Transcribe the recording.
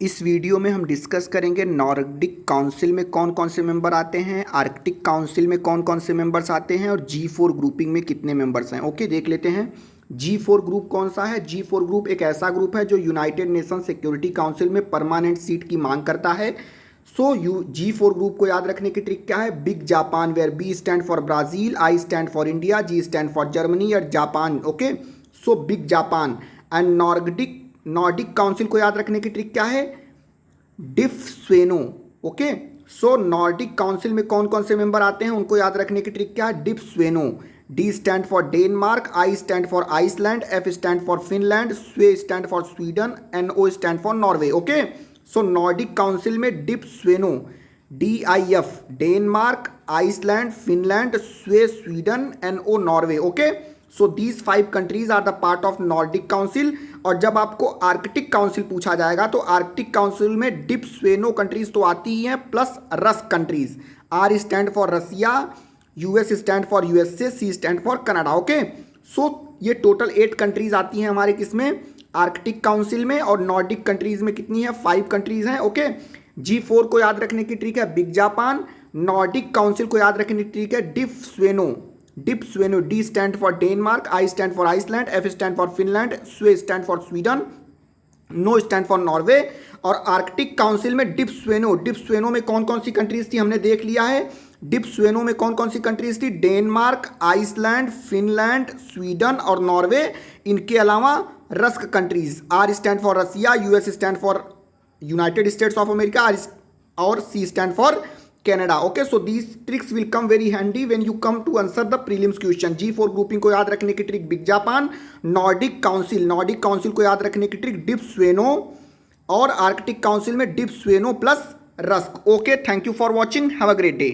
इस वीडियो में हम डिस्कस करेंगे नॉर्डिक काउंसिल में कौन कौन से मेंबर आते हैं, आर्कटिक काउंसिल में कौन कौन से मेंबर्स आते हैं और G4 ग्रुपिंग में कितने मेंबर्स हैं। ओके, देख लेते हैं। G4 ग्रुप कौन सा है। G4 ग्रुप एक ऐसा ग्रुप है जो यूनाइटेड नेशन सिक्योरिटी काउंसिल में परमानेंट सीट की मांग करता है। G4 ग्रुप को याद रखने की ट्रिक क्या है। Big Japan, where B stand for Brazil, I stand for India, G stand for Germany और Japan. Okay, so big Japan. And Nordic Council को याद रखने की ट्रिक क्या है। डिफ स्वेनो। ओके, सो नॉर्डिक काउंसिल में कौन कौन से मेंबर आते हैं उनको याद रखने की ट्रिक क्या है। डिफ स्वेनो। D stand for Denmark, I stand for Iceland, F stand for Finland, स्वे stand for Sweden, NO stand for Norway. Okay, so Nordic council में डिप स्वेनो, DIF Denmark, Iceland, Finland, Swe Sweden, NO Norway. Okay, so these 5 countries are the part of Nordic council. और जब आपको Arctic council पूछा जाएगा तो Arctic council में dip स्वेनो कंट्रीज तो आती ही हैं plus RUS countries. R stand for Russia, US stand for USA, C stand for Canada. Okay, so ये टोटल 8 कंट्रीज आती हैं हमारे किसमें, आर्कटिक काउंसिल में। और नॉर्डिक कंट्रीज में कितनी है, 5 कंट्रीज हैं। ओके, G4 को याद रखने की ट्रिक है बिग जापान। नॉर्डिक काउंसिल को याद रखने की ट्रिक है डिप स्वेनो। D stand for Denmark, I stand for Iceland, F stand for Finland, स्वे stand for Sweden, NO stand for Norway. और आर्कटिक काउंसिल में डिप स्वेनो में कौन कौन सी कंट्रीज थी हमने देख लिया है। डिप स्वेनो में कौन कौन सी कंट्रीज थी, डेनमार्क, आइसलैंड, फिनलैंड, स्वीडन और नॉर्वे। इनके अलावा RUSC countries, R stand for Russia, US stand for United States of America और C stand for Canada. Okay, so these tricks will come very handy when you come to answer the prelims question. G4 grouping को याद रखने की trick big Japan, Nordic Council को याद रखने की trick DIP स्वेनो और आर्कटिक काउंसिल में डिप स्वेनो plus RUSC. Okay, thank you for watching, have a great day.